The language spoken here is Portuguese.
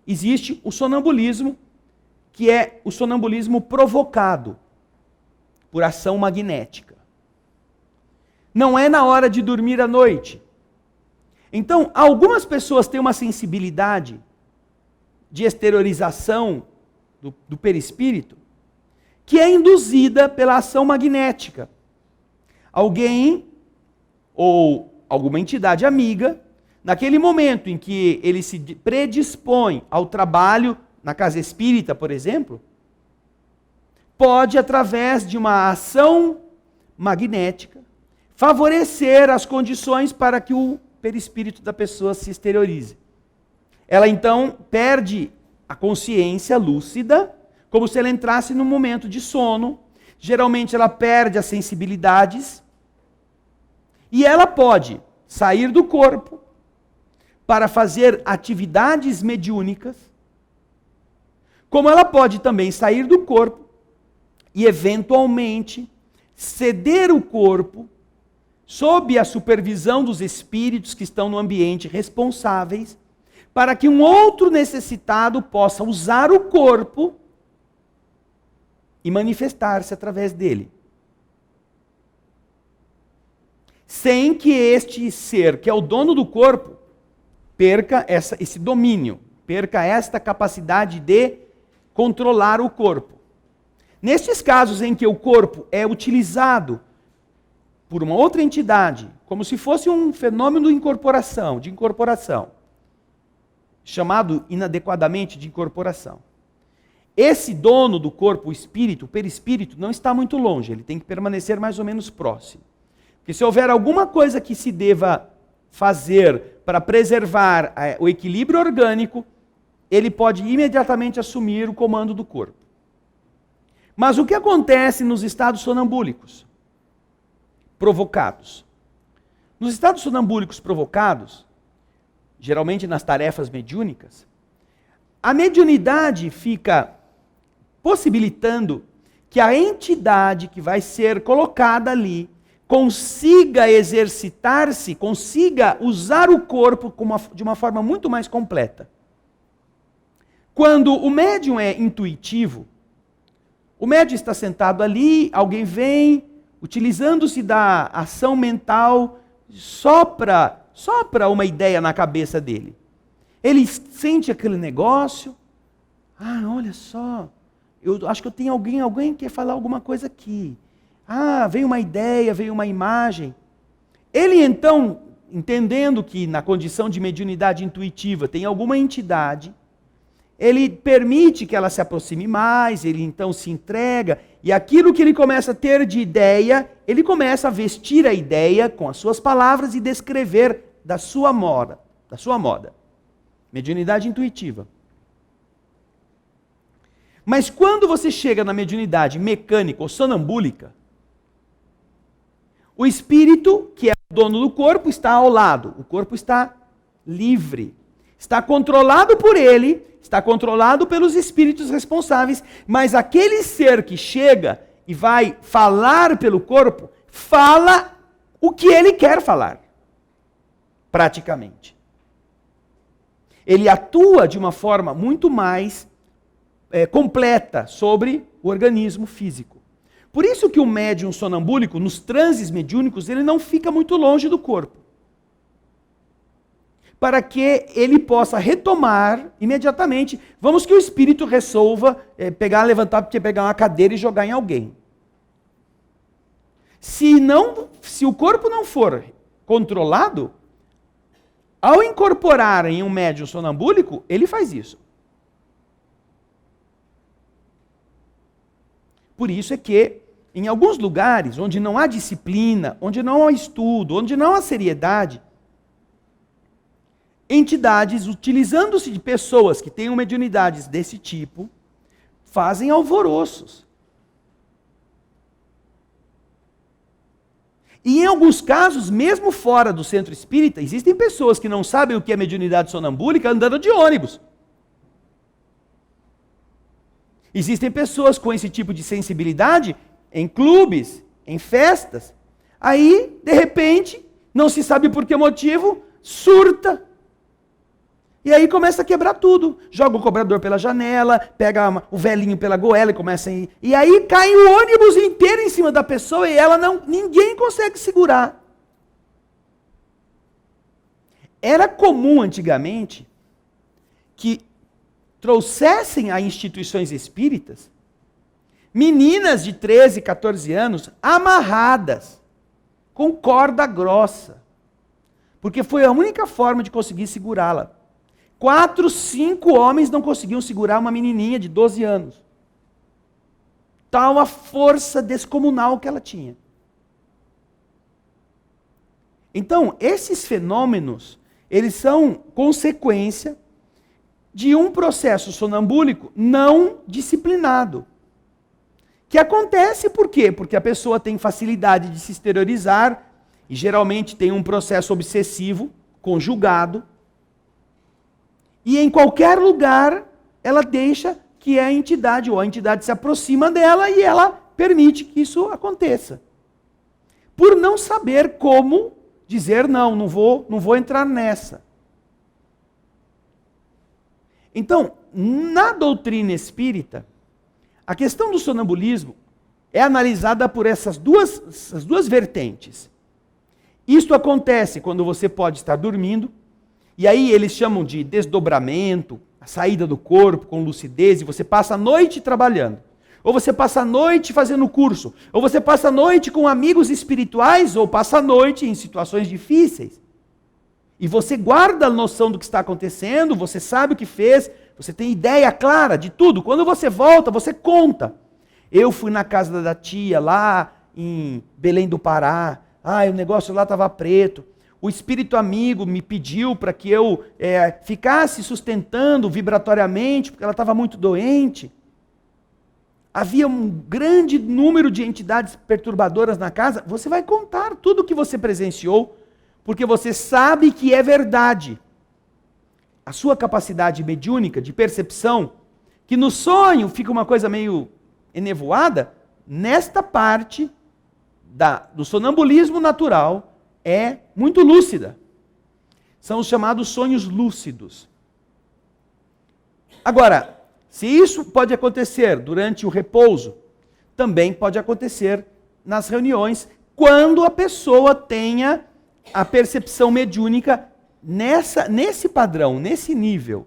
existe o sonambulismo, que é o sonambulismo provocado por ação magnética. Não é na hora de dormir à noite. Então, algumas pessoas têm uma sensibilidade de exteriorização do perispírito que é induzida pela ação magnética. Alguém ou alguma entidade amiga, naquele momento em que ele se predispõe ao trabalho na casa espírita, por exemplo, pode, através de uma ação magnética, favorecer as condições para que o perispírito da pessoa se exteriorize. Ela então perde a consciência lúcida, como se ela entrasse num momento de sono. Geralmente ela perde as sensibilidades e ela pode sair do corpo para fazer atividades mediúnicas, como ela pode também sair do corpo e eventualmente ceder o corpo sob a supervisão dos espíritos que estão no ambiente responsáveis, para que um outro necessitado possa usar o corpo e manifestar-se através dele. Sem que este ser, que é o dono do corpo, perca esse domínio, perca esta capacidade de controlar o corpo. Nestes casos em que o corpo é utilizado por uma outra entidade, como se fosse um fenômeno de incorporação, chamado inadequadamente de incorporação. Esse dono do corpo, o espírito, o perispírito, não está muito longe, ele tem que permanecer mais ou menos próximo. Porque se houver alguma coisa que se deva fazer para preservar o equilíbrio orgânico, ele pode imediatamente assumir o comando do corpo. Mas o que acontece nos estados sonambúlicos provocados? Nos estados sonambúlicos provocados, geralmente nas tarefas mediúnicas, a mediunidade fica possibilitando que a entidade que vai ser colocada ali consiga exercitar-se, consiga usar o corpo de uma forma muito mais completa. Quando o médium é intuitivo, o médium está sentado ali, alguém vem, utilizando-se da ação mental, sopra uma ideia na cabeça dele. Ele sente aquele negócio, olha só, eu acho que eu tenho alguém quer falar alguma coisa aqui. Veio uma ideia, veio uma imagem. Ele então, entendendo que na condição de mediunidade intuitiva tem alguma entidade, ele permite que ela se aproxime mais, ele então se entrega, e aquilo que ele começa a ter de ideia, ele começa a vestir a ideia com as suas palavras e descrever da sua moda. Mediunidade intuitiva. Mas quando você chega na mediunidade mecânica ou sonambúlica, o espírito, que é o dono do corpo, está ao lado. O corpo está livre. Está controlado por ele, está controlado pelos espíritos responsáveis, mas aquele ser que chega e vai falar pelo corpo, fala o que ele quer falar, praticamente. Ele atua de uma forma muito mais completa sobre o organismo físico. Por isso que o médium sonambúlico, nos transes mediúnicos, ele não fica muito longe do corpo. Para que ele possa retomar imediatamente. Vamos que o espírito resolva levantar uma cadeira e jogar em alguém. Se o corpo não for controlado, ao incorporar em um médium sonambúlico, ele faz isso. Por isso é que, em alguns lugares onde não há disciplina, onde não há estudo, onde não há seriedade, entidades, utilizando-se de pessoas que tenham mediunidades desse tipo, fazem alvoroços. E em alguns casos, mesmo fora do centro espírita, existem pessoas que não sabem o que é mediunidade sonambúlica andando de ônibus. Existem pessoas com esse tipo de sensibilidade em clubes, em festas. Aí, de repente, não se sabe por que motivo, surta. E aí começa a quebrar tudo. Joga o cobrador pela janela, pega o velhinho pela goela e começa a ir. E aí cai o ônibus inteiro em cima da pessoa e ninguém consegue segurar. Era comum antigamente que trouxessem a instituições espíritas meninas de 13, 14 anos amarradas com corda grossa. Porque foi a única forma de conseguir segurá-la. 4, 5 homens não conseguiam segurar uma menininha de 12 anos. Tal a força descomunal que ela tinha. Então, esses fenômenos, eles são consequência de um processo sonambúlico não disciplinado. Que acontece por quê? Porque a pessoa tem facilidade de se exteriorizar e geralmente tem um processo obsessivo conjugado. E em qualquer lugar ela deixa que é a entidade, ou a entidade se aproxima dela e ela permite que isso aconteça. Por não saber como dizer não vou entrar nessa. Então, na doutrina espírita, a questão do sonambulismo é analisada por essas duas vertentes. Isto acontece quando você pode estar dormindo, e aí eles chamam de desdobramento, a saída do corpo com lucidez, e você passa a noite trabalhando. Ou você passa a noite fazendo curso. Ou você passa a noite com amigos espirituais, ou passa a noite em situações difíceis. E você guarda a noção do que está acontecendo, você sabe o que fez, você tem ideia clara de tudo. Quando você volta, você conta. Eu fui na casa da tia, lá em Belém do Pará. O negócio lá estava preto. O espírito amigo me pediu para que eu ficasse sustentando vibratoriamente, porque ela estava muito doente. Havia um grande número de entidades perturbadoras na casa. Você vai contar tudo o que você presenciou, porque você sabe que é verdade. A sua capacidade mediúnica de percepção, que no sonho fica uma coisa meio enevoada, nesta parte do sonambulismo natural, é muito lúcida. São os chamados sonhos lúcidos. Agora, se isso pode acontecer durante o repouso, também pode acontecer nas reuniões, quando a pessoa tenha a percepção mediúnica nesse padrão, nesse nível.